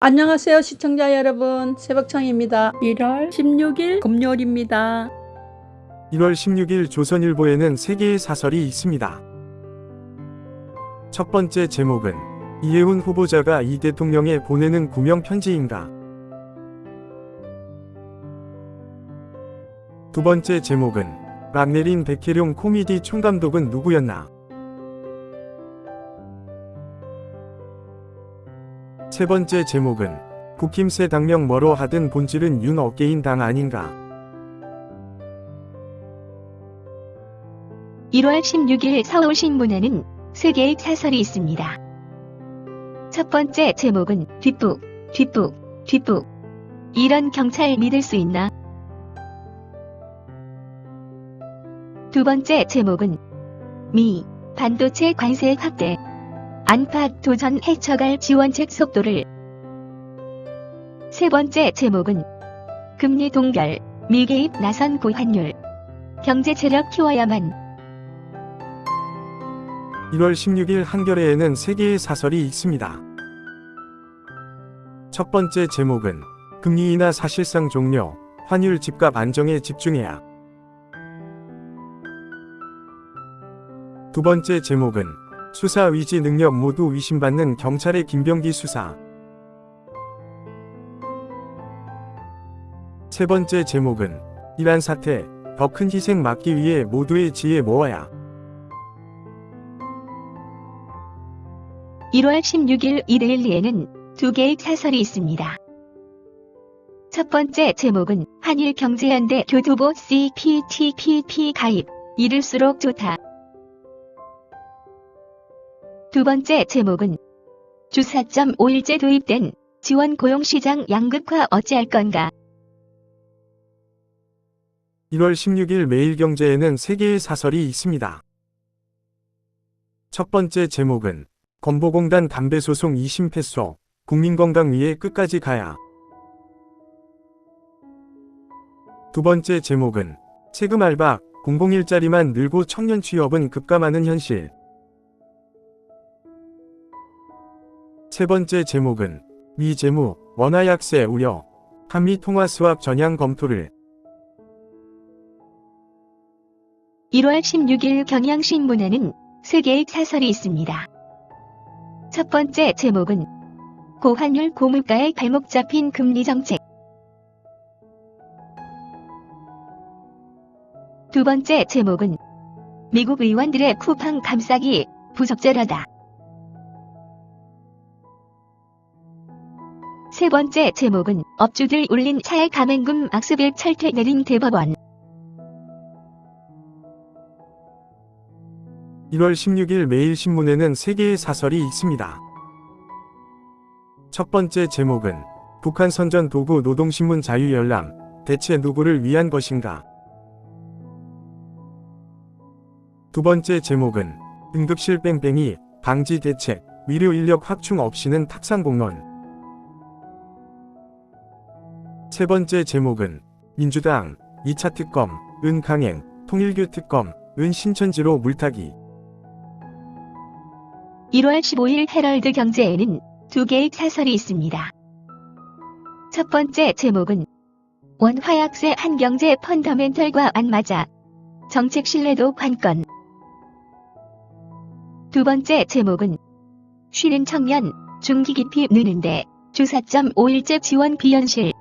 안녕하세요 시청자 여러분, 새벽청입니다. 1월 16일 금요일입니다. 1월 16일 조선일보에는 3개의 사설이 있습니다. 첫 번째 제목은 이해훈 후보자가 이 대통령에 보내는 구명 편지인가? 두 번째 제목은 락내린 백혜룡 코미디 총감독은 누구였나? 세 번째 제목은 국힘세 당명 뭐로 하든 본질은 윤 어게인 당 아닌가? 1월 16일 서울신문에는 3개의 사설이 있습니다. 첫 번째 제목은 뒷북. 이런 경찰 믿을 수 있나? 두 번째 제목은 미 반도체 관세 확대. 안팎 도전 헤쳐갈 지원책 속도를. 세 번째 제목은 금리 동결, 미개입 나선 고환율. 경제 체력 키워야만. 1월 16일 한겨레에는 3개의 사설이 있습니다. 첫 번째 제목은 금리 인하 사실상 종료, 환율 집값 안정에 집중해야. 두 번째 제목은 수사 의지 능력 모두 의심받는 경찰의 김병기 수사. 세 번째 제목은 이란 사태, 더 큰 희생 막기 위해 모두의 지혜 모아야. 1월 16일 이데일리에는 2개의 사설이 있습니다. 첫 번째 제목은 한일경제연대 교두보 CPTPP 가입, 이를수록 좋다. 두 번째 제목은 주 4.5일제 도입된 지원 고용시장 양극화 어찌할 건가. 1월 16일 매일경제에는 3개의 사설이 있습니다. 첫 번째 제목은 건보공단 담배소송 2심 패소, 국민건강 위해 끝까지 가야. 두 번째 제목은 세금 알박, 공공일자리만 늘고 청년 취업은 급감하는 현실. 세 번째 제목은 미 재무, 원화 약세 우려, 한미 통화 수합 전향 검토를. 1월 16일 경향신문에는 3개의 사설이 있습니다. 첫 번째 제목은 고환율 고물가에 발목 잡힌 금리 정책. 두 번째 제목은 미국 의원들의 쿠팡 감싸기 부적절하다. 세 번째 제목은 업주들 울린 차액 감행금 악습일 철퇴 내린 대법원. 1월 16일 매일신문에는 3개의 사설이 있습니다. 첫 번째 제목은 북한 선전 도구 노동신문 자유열람, 대체 누구를 위한 것인가? 두 번째 제목은 응급실 뺑뺑이, 방지 대책, 의료 인력 확충 없이는 탁상공론. 세 번째 제목은 민주당 2차 특검, 은강행, 통일교 특검, 은신천지로 물타기. 1월 15일 헤럴드 경제에는 2개의 사설이 있습니다. 첫 번째 제목은 원화약세 한경제 펀더멘털과 안 맞아. 정책 신뢰도 관건. 두 번째 제목은 쉬는 청년, 중기 깊이 느는데 주 4.5일제 지원 비현실.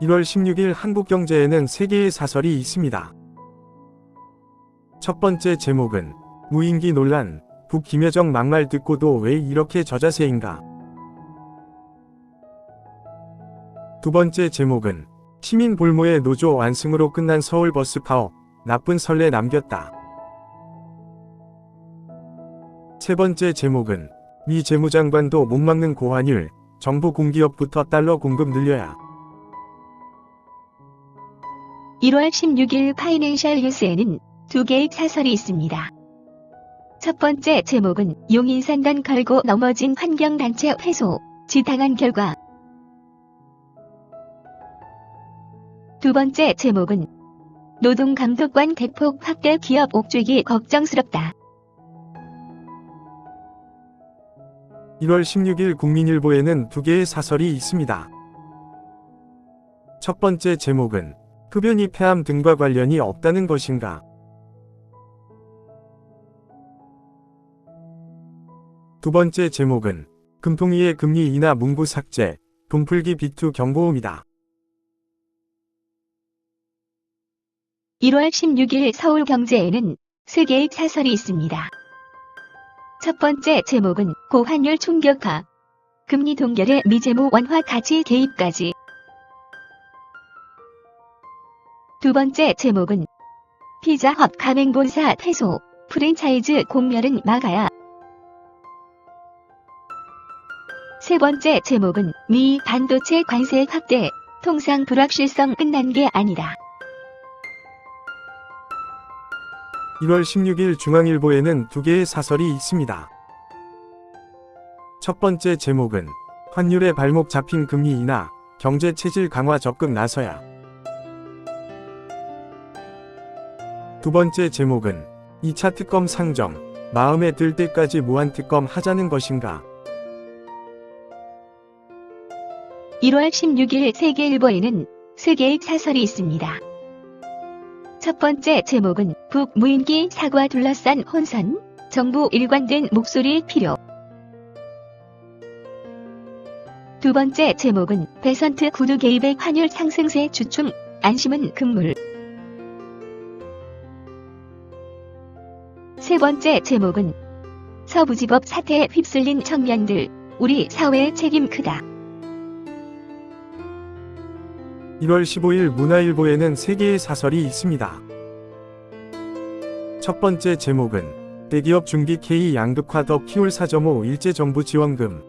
1월 16일 한국경제에는 3개의 사설이 있습니다. 첫 번째 제목은 무인기 논란, 북 김여정 막말 듣고도 왜 이렇게 저자세인가? 두 번째 제목은 시민 볼모의 노조 완승으로 끝난 서울버스 파업, 나쁜 선례 남겼다. 세 번째 제목은 미 재무장관도 못 막는 고환율, 정부 공기업부터 달러 공급 늘려야. 1월 16일 파이낸셜 뉴스에는 2개의 사설이 있습니다. 첫 번째 제목은 용인산단 걸고 넘어진 환경단체 회소, 지당한 결과. 두 번째 제목은 노동감독관 대폭 확대 기업 옥죄기 걱정스럽다. 1월 16일 국민일보에는 두 개의 사설이 있습니다. 첫 번째 제목은 흡연이 폐암 등과 관련이 없다는 것인가? 두 번째 제목은 금통위의 금리 인하 문구 삭제, 돈풀기 비투 경고음이다. 1월 16일 서울경제에는 세 개의 사설이 있습니다. 첫 번째 제목은 고환율 충격파, 금리 동결에 미재무 완화 가치 개입까지. 두 번째 제목은 피자헛 가맹본사 퇴소, 프랜차이즈 공멸은 막아야. 세 번째 제목은 미 반도체 관세 확대, 통상 불확실성 끝난 게 아니다. 1월 16일 중앙일보에는 두 개의 사설이 있습니다. 첫 번째 제목은 환율에 발목 잡힌 금리 인하, 경제 체질 강화 적극 나서야. 두 번째 제목은 2차 특검 상정, 마음에 들 때까지 무한특검 하자는 것인가? 1월 16일 세계일보에는 세 개의 사설이 있습니다. 첫 번째 제목은 북무인기 사과 둘러싼 혼선, 정부 일관된 목소리 필요. 두 번째 제목은 배선트 구두 개입의 환율 상승세 주춤, 안심은 금물. 세 번째 제목은 서부지법 사태에 휩쓸린 청년들, 우리 사회의 책임 크다. 1월 15일 문화일보에는 세 개의 사설이 있습니다. 첫 번째 제목은 대기업 중기 K 양극화 더 키울 4.5 일제정부 지원금.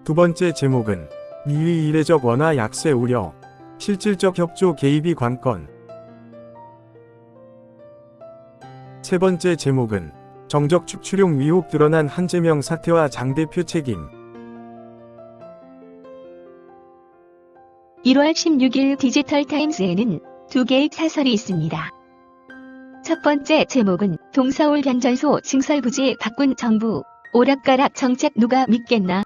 두 번째 제목은 미의 이례적 원화 약세 우려, 실질적 협조 개입이 관건. 세 번째 제목은 정적 축출용 의혹 드러난 한재명 사태와 장 대표 책임. 1월 16일 디지털타임스에는 두 개의 사설이 있습니다. 첫 번째 제목은 동서울 변전소 증설부지 바꾼 정부, 오락가락 정책 누가 믿겠나?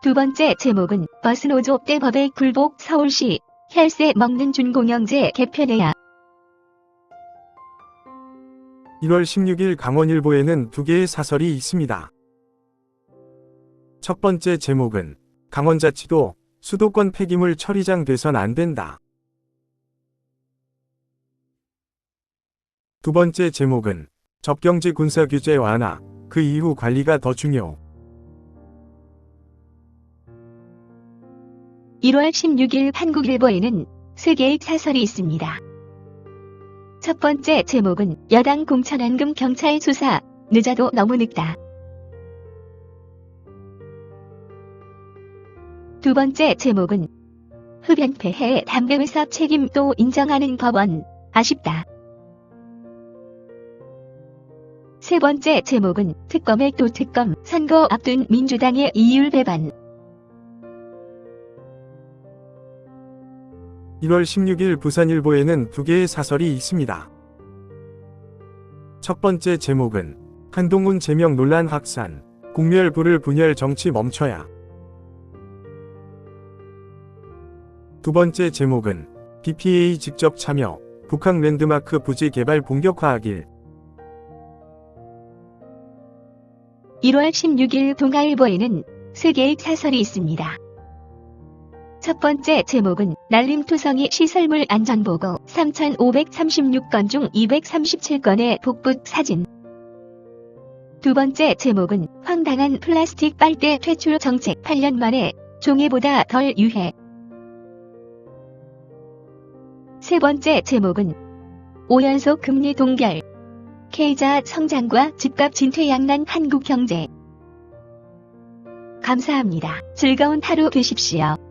두 번째 제목은 버스노조 때 법의 굴복 서울시, 혈세 먹는 준공영제 개편해야. 1월 16일 강원일보에는 두 개의 사설이 있습니다. 첫 번째 제목은 강원자치도 수도권 폐기물 처리장 돼선 안 된다. 두 번째 제목은 접경지 군사규제 완화, 그 이후 관리가 더 중요. 1월 16일 한국일보에는 세 개의 사설이 있습니다. 첫 번째 제목은 여당 공천안금 경찰 수사, 늦어도 너무 늦다. 두 번째 제목은 흡연 폐해 담배 회사 책임 또 인정하는 법원, 아쉽다. 세 번째 제목은 특검의 또 특검, 선거 앞둔 민주당의 이율 배반. 1월 16일 부산일보에는 두 개의 사설이 있습니다. 첫 번째 제목은 한동훈 제명 논란 확산, 공멸 불을 분열 정치 멈춰야. 두 번째 제목은 BPA 직접 참여, 북한 랜드마크 부지 개발 본격화하길. 1월 16일 동아일보에는 세 개의 사설이 있습니다. 첫 번째 제목은 난림투성이 시설물 안전보고 3,536건 중 237건의 복붙 사진. 두 번째 제목은 황당한 플라스틱 빨대 퇴출 정책 8년 만에 종이보다 덜 유해. 세 번째 제목은 5연속 금리 동결, K자 성장과 집값 진퇴양난 한국 경제. 감사합니다. 즐거운 하루 되십시오.